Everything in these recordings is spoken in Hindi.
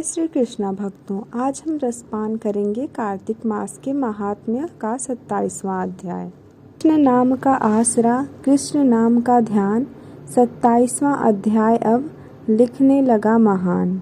जय श्री कृष्णा भक्तों, आज हम रसपान करेंगे कार्तिक मास के महात्म्य का 27वां अध्याय। कृष्ण नाम का आसरा, कृष्ण नाम का ध्यान। 27वां अध्याय अब लिखने लगा महान।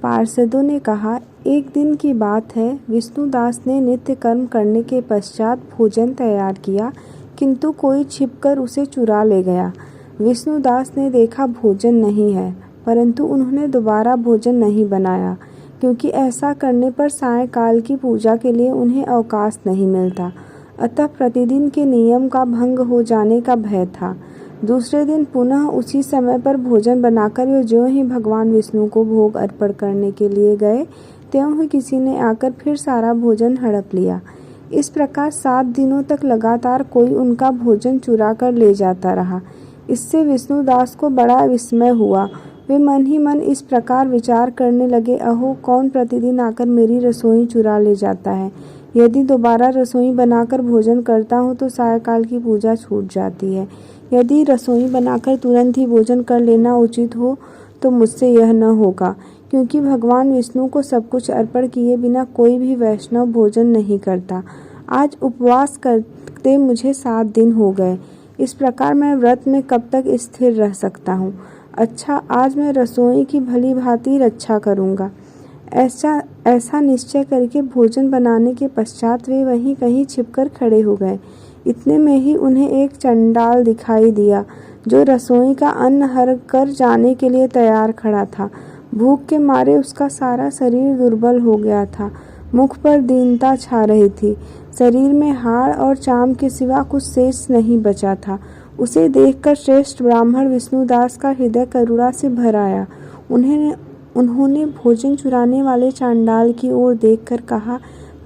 पार्षदों ने कहा, एक दिन की बात है, विष्णुदास ने नित्य कर्म करने के पश्चात भोजन तैयार किया, किंतु कोई छिपकर उसे चुरा ले गया। विष्णुदास ने देखा भोजन नहीं है, परंतु उन्होंने दोबारा भोजन नहीं बनाया, क्योंकि ऐसा करने पर सायंकाल की पूजा के लिए उन्हें अवकाश नहीं मिलता। अतः प्रतिदिन के नियम का भंग हो जाने का भय था। दूसरे दिन पुनः उसी समय पर भोजन बनाकर वे ज्यों ही भगवान विष्णु को भोग अर्पण करने के लिए गए, त्यों ही किसी ने आकर फिर सारा भोजन हड़प लिया। इस प्रकार 7 दिनों तक लगातार कोई उनका भोजन चुरा कर ले जाता रहा। इससे विष्णुदास को बड़ा विस्मय हुआ। वे मन ही मन इस प्रकार विचार करने लगे, अहो, कौन प्रतिदिन आकर मेरी रसोई चुरा ले जाता है। यदि दोबारा रसोई बनाकर भोजन करता हूँ तो सायंकाल की पूजा छूट जाती है। यदि रसोई बनाकर तुरंत ही भोजन कर लेना उचित हो तो मुझसे यह न होगा, क्योंकि भगवान विष्णु को सब कुछ अर्पण किए बिना कोई भी वैष्णव भोजन नहीं करता। आज उपवास करते मुझे 7 दिन हो गए। इस प्रकार मैं व्रत में कब तक स्थिर रह सकता हूँ। अच्छा, आज मैं रसोई की भली भांति रक्षा करूँगा। ऐसा निश्चय करके भोजन बनाने के पश्चात वे वहीं कहीं छिपकर खड़े हो गए। इतने में ही उन्हें एक चंडाल दिखाई दिया, जो रसोई का अन्न हर कर जाने के लिए तैयार खड़ा था। भूख के मारे उसका सारा शरीर दुर्बल हो गया था। मुख पर दीनता छा रही थी। शरीर में हाड़ और चाम के सिवा कुछ शेष नहीं बचा था। उसे देखकर श्रेष्ठ ब्राह्मण विष्णुदास का हृदय करुणा से भर आया। उन्होंने भोजन चुराने वाले चांडाल की ओर देखकर कहा,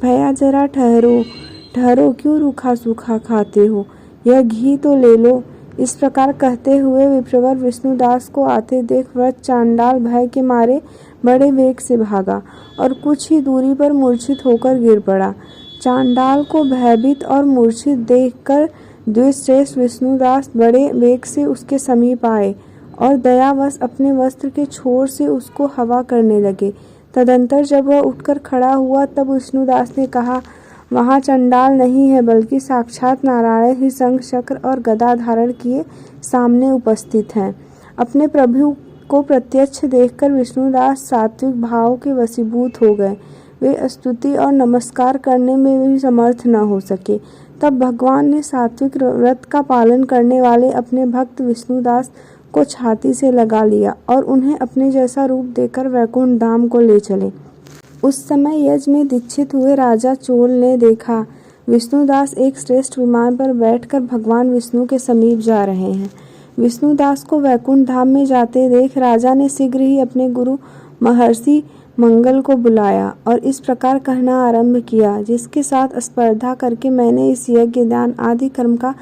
भैया जरा ठहरो, क्यों रूखा सूखा खाते हो, यह घी तो ले लो। इस प्रकार कहते हुए विप्रवर विष्णुदास को आते देख वह चांडाल भय के मारे बड़े वेग से भागा और कुछ ही दूरी पर मूर्छित होकर गिर पड़ा। चांडाल को भयभीत और मूर्छित देखकर द्विश्रेष्ठ विष्णुदास बड़े वेग से उसके समीप आए और दयावश अपने वस्त्र के छोर से उसको हवा करने लगे। तदंतर जब वह उठकर खड़ा हुआ तब विष्णुदास ने कहा, वहाँ चंडाल नहीं है, बल्कि साक्षात नारायण ही शंख चक्र और गदा धारण किए सामने उपस्थित हैं। अपने प्रभु को प्रत्यक्ष देखकर विष्णुदास सात्विक भाव के वशीभूत हो गए। वे स्तुति और नमस्कार करने में भी समर्थ न हो सके। तब भगवान ने सात्विक व्रत का पालन करने वाले अपने भक्त विष्णुदास को छाती से लगा लिया और उन्हें अपने जैसा रूप देकर वैकुंठ धाम को ले चले। उस समय यज्ञ में दीक्षित हुए राजा चोल ने देखा, विष्णुदास एक श्रेष्ठ विमान पर बैठकर भगवान विष्णु के समीप जा रहे हैं। विष्णुदास को वैकुंठ धाम में जाते देख राजा ने शीघ्र ही अपने गुरु महर्षि मंगल को बुलाया और इस प्रकार कहना आरंभ किया, जिसके साथ स्पर्धा करके मैंने इस यज्ञ दान आदि कर्म का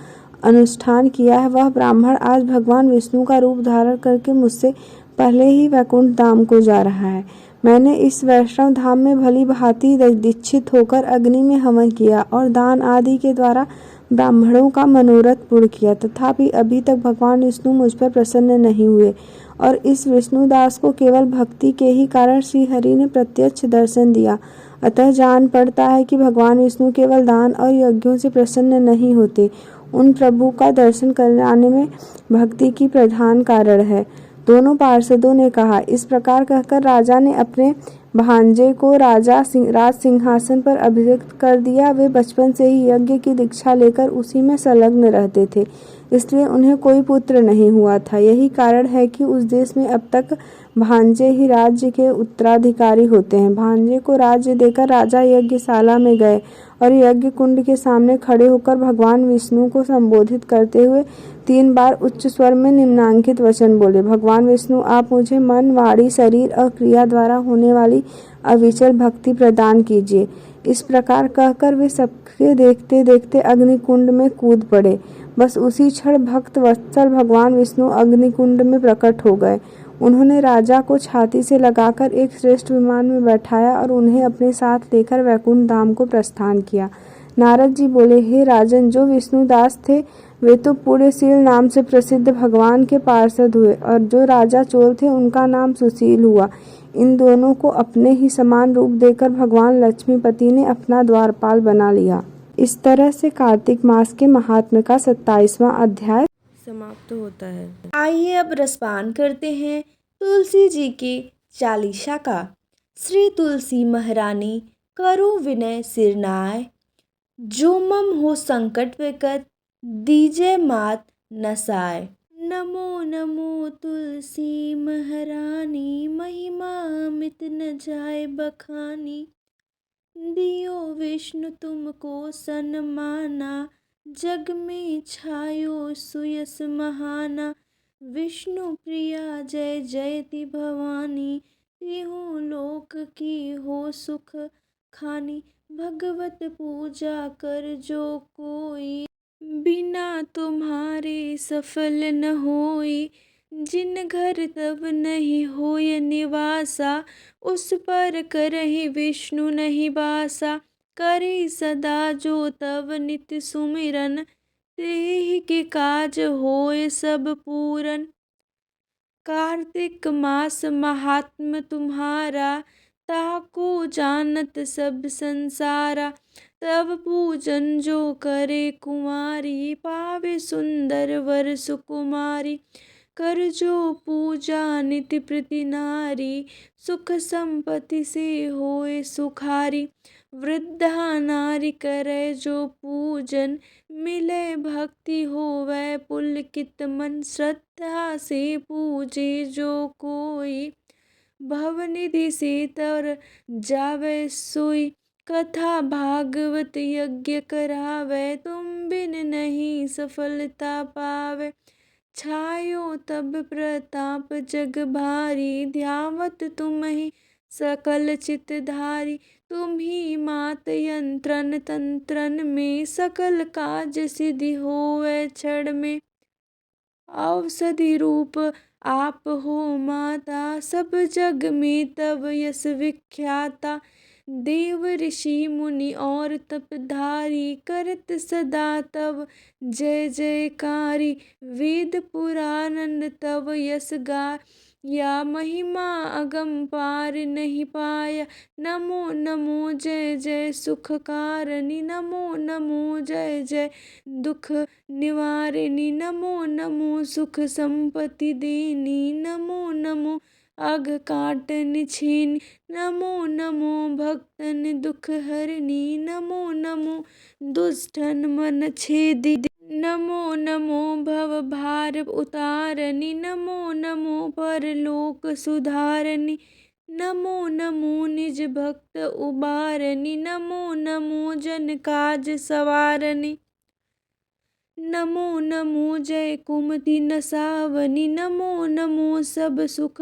अनुष्ठान किया है, वह ब्राह्मण आज भगवान विष्णु का रूप धारण करके मुझसे पहले ही वैकुंठ धाम को जा रहा है। मैंने इस वैष्णव धाम में भली भांति दीक्षित होकर अग्नि में हवन किया और दान आदि के द्वारा ब्राह्मणों का मनोरथ पूर्ण किया, तथापि अभी तक भगवान विष्णु मुझ पर प्रसन्न नहीं हुए और इस विष्णुदास को केवल भक्ति के ही कारण श्री हरि ने प्रत्यक्ष दर्शन दिया। अतः जान पड़ता है कि भगवान विष्णु केवल दान और यज्ञों से प्रसन्न नहीं होते, उन प्रभु का दर्शन कराने में भक्ति की प्रधान कारण है। दोनों पार्षदों ने कहा। इस प्रकार कहकर राजा ने अपने भांजे को राज सिंहासन पर अभिषिक्त कर दिया। वे बचपन से ही यज्ञ की दीक्षा लेकर उसी में संलग्न रहते थे, इसलिए उन्हें कोई पुत्र नहीं हुआ था। यही कारण है कि उस देश में अब तक भांजे ही राज्य के उत्तराधिकारी होते हैं। भांजे को राज्य देकर राजा यज्ञशाला में गए और यज्ञ कुंड के सामने खड़े होकर भगवान विष्णु को संबोधित करते हुए 3 बार उच्च स्वर में निम्नांकित वचन बोले, भगवान विष्णु, आप मुझे मन, वाणी, शरीर और क्रिया द्वारा होने वाली अविचल भक्ति प्रदान कीजिए। इस प्रकार कहकर वे सबके देखते देखते अग्निकुंड में कूद पड़े। बस उसी क्षण भक्त वत्सल भगवान विष्णु अग्निकुंड में प्रकट हो गए। उन्होंने राजा को छाती से लगाकर एक श्रेष्ठ विमान में बैठाया और उन्हें अपने साथ लेकर वैकुंठ धाम को प्रस्थान किया। नारद जी बोले, हे राजन, जो विष्णुदास थे वे तो पुण्यशील नाम से प्रसिद्ध भगवान के पार्षद हुए और जो राजा चोल थे उनका नाम सुशील हुआ। इन दोनों को अपने ही समान रूप देकर भगवान लक्ष्मीपति ने अपना द्वारपाल बना लिया। इस तरह से कार्तिक मास के महात्म्य का 27वां अध्याय समाप्त होता है। आइए अब रसपान करते हैं तुलसी जी के चालीसा का। श्री तुलसी महारानी करो विनय सिरनाय, जो मम हो संकट विकट दीजे मात नसाय। नमो नमो तुलसी महारानी, महिमा अमित न जाए बखानी। दियो विष्णु तुमको सन्माना, जग में छायो सुयस महाना। विष्णु प्रिया जय जयति भवानी, तिहु लोक की हो सुख खानी। भगवत पूजा कर जो कोई, बिना तुम्हारे सफल न होई। जिन घर तब नहीं होय निवासा, उस पर करहि विष्णु नहीं बासा। करे सदा जो तब नित्य सुमिरन, तेहि के काज होय सब पूरन। कार्तिक मास महात्म तुम्हारा, ताको जानत सब संसारा। तब पूजन जो करे कुंवारी, पावे सुंदर वर सुकुमारी। कर जो पूजा नित्य प्रति नारी, सुख संपत्ति से होए सुखारी। वृद्धा नारी करे जो पूजन, मिले भक्ति होवे पुलकित मन। श्रद्धा से पूजे जो कोई, भवनिधि से तर जावे सोई। कथा भागवत यज्ञ करावे, तुम बिन नहीं सफलता पावे। छायो तब प्रताप जग भारी, ध्यावत तुम्हि सकल चितधारी। तुम्हि मात यंत्रन तंत्रन में, सकल काज सिद्धि होवे क्षण में। औषधि रूप आप हो माता, सब जग में तब यश विख्याता। देव ऋषि मुनि और तपधारी, करत सदा तब जय जयकारी। वेद पुराण तब यश गाया, महिमा अगम पार नहीं पाया। नमो नमो जय जय सुख कारणी, नमो नमो जय जय दुख निवारिणी। नमो नमो सुख संपत्ति देनी, नमो नमो अघ काटन छीनी। नमो नमो भक्तन दुख हरणी, नमो नमो दुष्टन मन छेदी। नमो नमो भव भार उतारणी, नमो नमो परलोक सुधारणी। नमो नमो निज भक्त उबारणी, नमो नमो जन काज सवारणी। नमो नमो जय कुमति नसावनी, नमो नमो सब सुख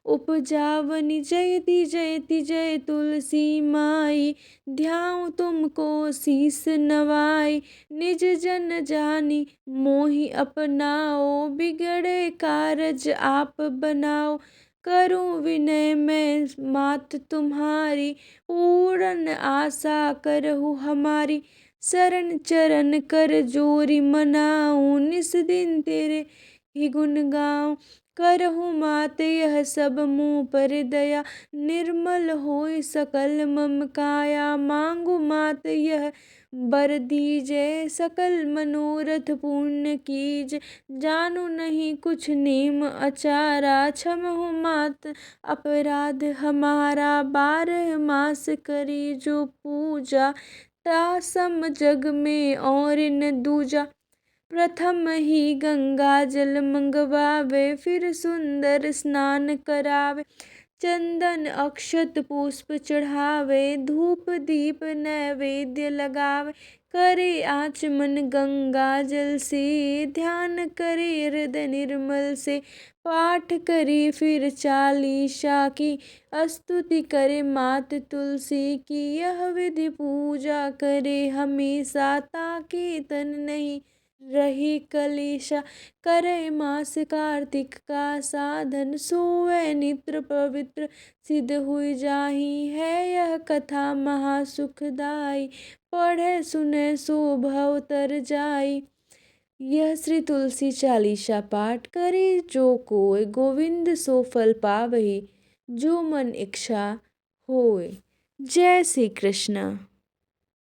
उपजावनी। जयति जयति जय तुलसी माई, ध्याऊं तुमको शीस नवाई। निज जन जानी मोहि अपनाओ, बिगड़े कारज आप बनाओ। करूं विनय मैं मात तुम्हारी, पूर्ण आशा करहु हमारी। शरण चरण कर जोरी मनाऊं, निस दिन तेरे ही गुण गाऊं। करहु मात यह सब मुँह पर दया, निर्मल होय सकल मम काया। मांगु मात यह बर दीजै, सकल मनोरथ पूर्ण कीजै। जानू नहीं कुछ नेम आचारा, क्षमहु मात अपराध हमारा। 12 मास करी जो पूजा, ता सम जग में और न दूजा। प्रथम ही गंगा जल मंगवावे, फिर सुंदर स्नान करावे। चंदन अक्षत पुष्प चढ़ावे, धूप दीप नैवेद्य लगावे। करे आचमन गंगा जल से, ध्यान करे हृदय निर्मल से। पाठ करे फिर चालीसा की, स्तुति करे मात तुलसी की। यह विधि पूजा करे हमेशा, ताकि तन नहीं रही कलेशा। करे मास कार्तिक का साधन, सोए नित्र पवित्र सिद्ध हुई जाही। है यह कथा महासुखदाई, पढ़े सुने सो भव तर जाई। यह श्री तुलसी चालीसा पाठ करे जो कोय, गोविंद सो फल पावही। जो मन इच्छा होए। जय श्री कृष्ण।